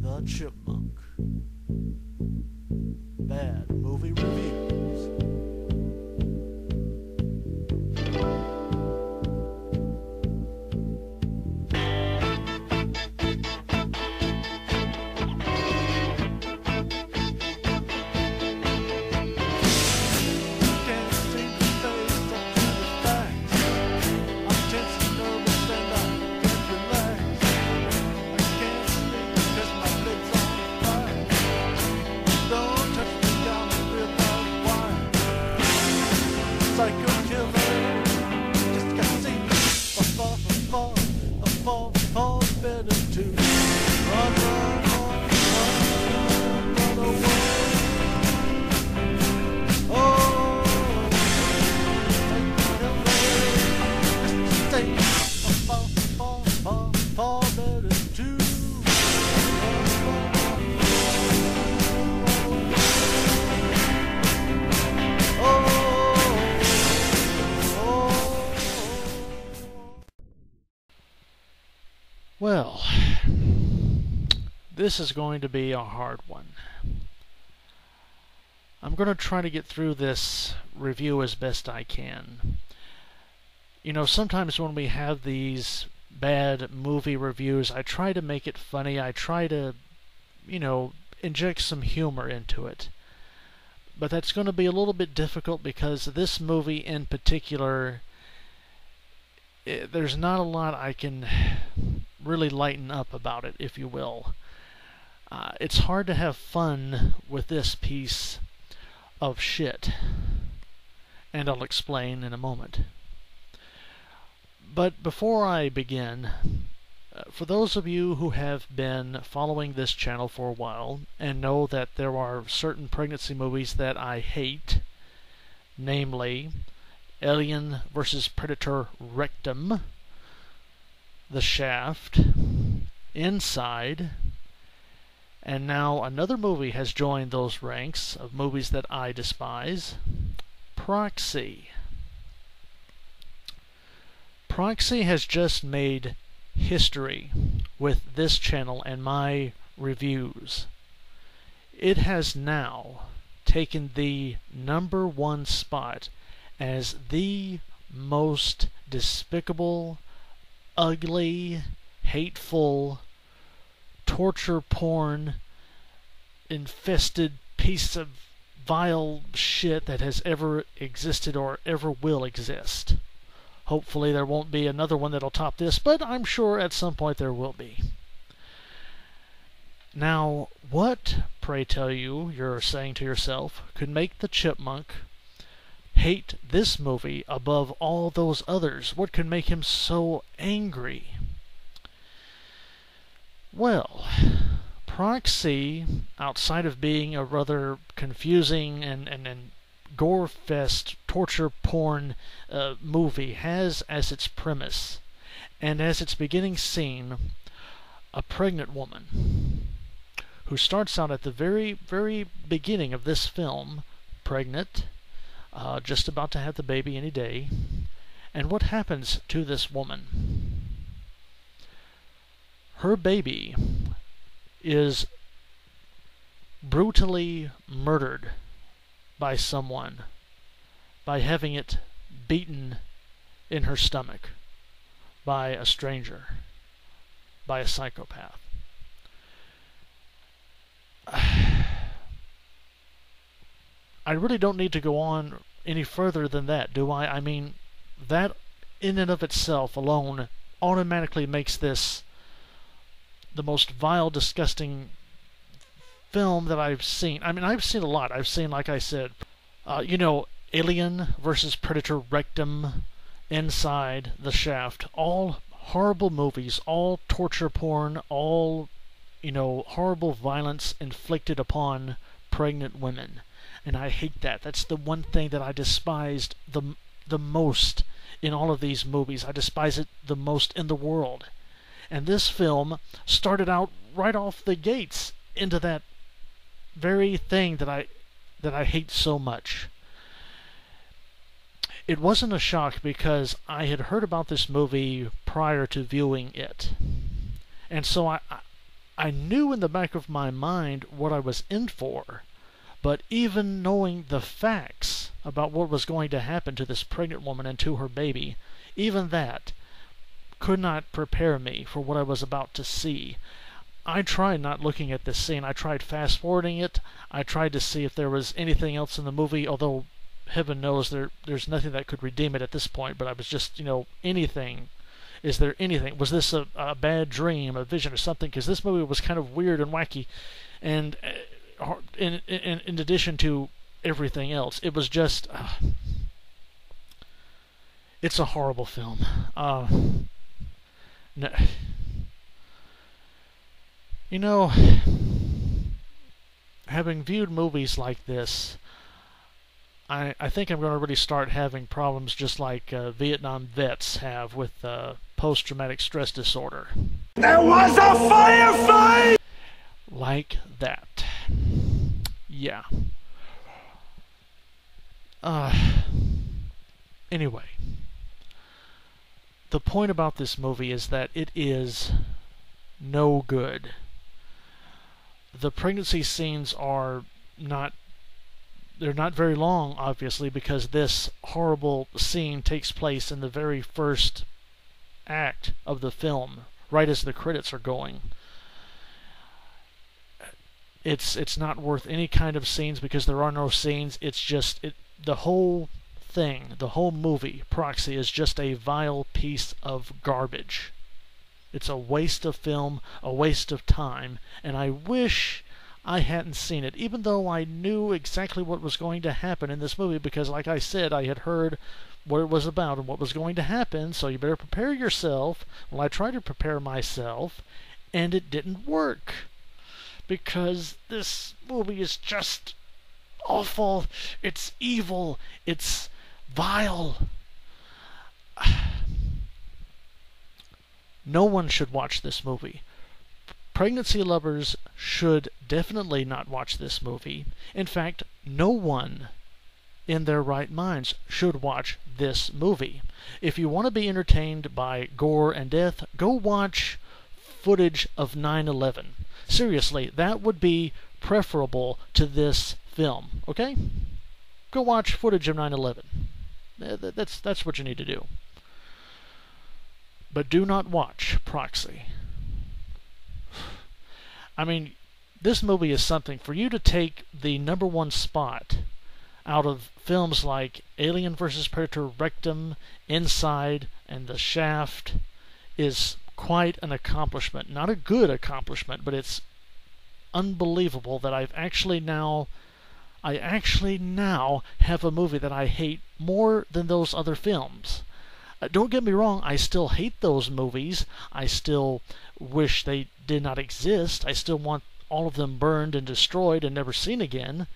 The Chipmunk. Bad movie reviews. Psycho killer, just got seen. Fall better to run away. Oh, psycho killer, just fall better to Well, this is going to be a hard one. I'm going to try to get through this review as best I can. You know, sometimes when we have these bad movie reviews, I try to make it funny. I try to, inject some humor into it. But that's going to be a little bit difficult because this movie in particular, there's not a lot I can really lighten up about it, if you will. It's hard to have fun with this piece of shit, and I'll explain in a moment. But before I begin, for those of you who have been following this channel for a while and know that there are certain pregnancy movies that I hate, namely Alien vs. Predator Rectum, The Shaft, Inside, and now another movie has joined those ranks of movies that I despise, Proxy. Proxy has just made history with this channel and my reviews. It has now taken the #1 spot as the most despicable, ugly, hateful, torture porn infested piece of vile shit that has ever existed or ever will exist. Hopefully there won't be another one that'll top this, but I'm sure at some point there will be. Now, what, pray tell you're saying to yourself, could make the Chipmunk hate this movie above all those others? What could make him so angry? Well, Proxy, outside of being a rather confusing and gore-fest, torture porn movie, has as its premise and as its beginning scene a pregnant woman who starts out at the very, very beginning of this film pregnant, just about to have the baby any day. And what happens to this woman? Her baby is brutally murdered by someone by having it beaten in her stomach by a stranger, by a psychopath. I really don't need to go on any further than that, do I? I mean, that in and of itself alone automatically makes this the most vile, disgusting film that I've seen. I mean, I've seen a lot. I've seen, like I said, Alien vs. Predator Rectum, Inside, The Shaft, all horrible movies, all torture porn, all, horrible violence inflicted upon pregnant women. And I hate that. That's the one thing that I despised the most in all of these movies. I despise it the most in the world. And this film started out right off the gates into that very thing that I hate so much. It wasn't a shock because I had heard about this movie prior to viewing it. And so I knew in the back of my mind what I was in for. But even knowing the facts about what was going to happen to this pregnant woman and to her baby, even that could not prepare me for what I was about to see. I tried not looking at this scene. I tried fast-forwarding it. I tried to see if there was anything else in the movie, although heaven knows there's nothing that could redeem it at this point, but I was just, anything. Is there anything? Was this a bad dream, a vision, or something? Because this movie was kind of weird and wacky, and in addition to everything else, it was just... it's a horrible film. No. Having viewed movies like this, I think I'm going to really start having problems just like Vietnam vets have with post-traumatic stress disorder. There was a firefight! Like that. Yeah. Anyway. The point about this movie is that it is no good. The pregnancy scenes are not... They're not very long, obviously, because this horrible scene takes place in the very first act of the film, right as the credits are going. It's not worth any kind of scenes because there are no scenes. It's just... the whole thing, the whole movie, Proxy, is just a vile piece of garbage. It's a waste of film, a waste of time, and I wish I hadn't seen it, even though I knew exactly what was going to happen in this movie, because like I said, I had heard what it was about and what was going to happen, so you better prepare yourself. Well, I tried to prepare myself, and it didn't work, because this movie is just awful, it's evil, it's vile. No one should watch this movie. Pregnancy lovers should definitely not watch this movie. In fact, no one in their right minds should watch this movie. If you want to be entertained by gore and death, go watch footage of 9/11. Seriously, that would be preferable to this film, okay? Go watch footage of 9/11. That's what you need to do. But do not watch Proxy. I mean, this movie is something. For you to take the #1 spot out of films like Alien vs. Predator, Rectum, Inside, and The Shaft is quite an accomplishment. Not a good accomplishment, but it's unbelievable that I actually now have a movie that I hate more than those other films. Don't get me wrong, I still hate those movies. I still wish they did not exist. I still want all of them burned and destroyed and never seen again.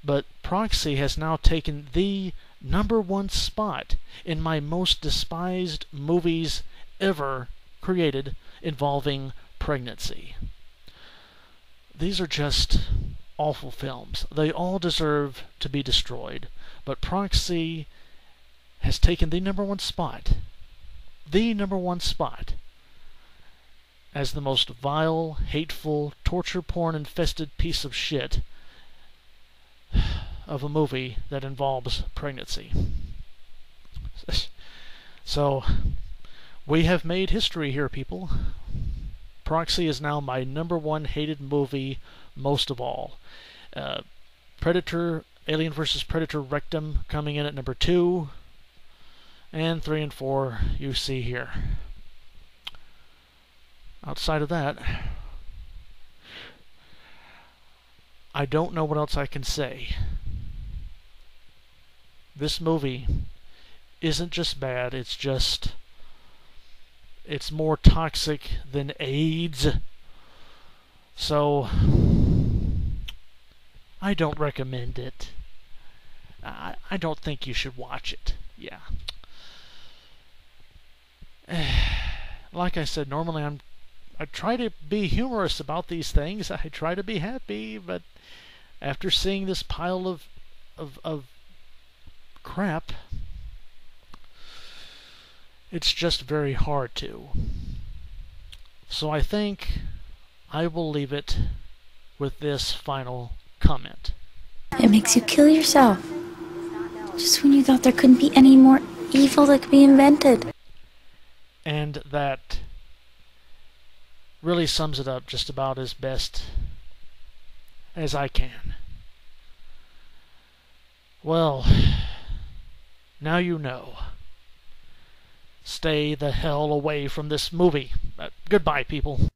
But Proxy has now taken the #1 spot in my most despised movies ever created involving pregnancy. These are just awful films. They all deserve to be destroyed. But Proxy has taken the #1 spot. The #1 spot as the most vile, hateful, torture porn-infested piece of shit of a movie that involves pregnancy. So, we have made history here, people. Proxy is now my #1 hated movie most of all. Predator, Alien vs. Predator Rectum coming in at #2. And 3 and 4 you see here. Outside of that, I don't know what else I can say. This movie isn't just bad, it's more toxic than AIDS. So, I don't recommend it. I don't think you should watch it. Yeah. Like I said, normally I try to be humorous about these things. I try to be happy, but after seeing this pile of crap, It's just very hard to. So I think I will leave it with this final comment. It makes you kill yourself. Just when you thought there couldn't be any more evil that could be invented. And that really sums it up just about as best as I can. Well, now you know. Stay the hell away from this movie. Goodbye, people.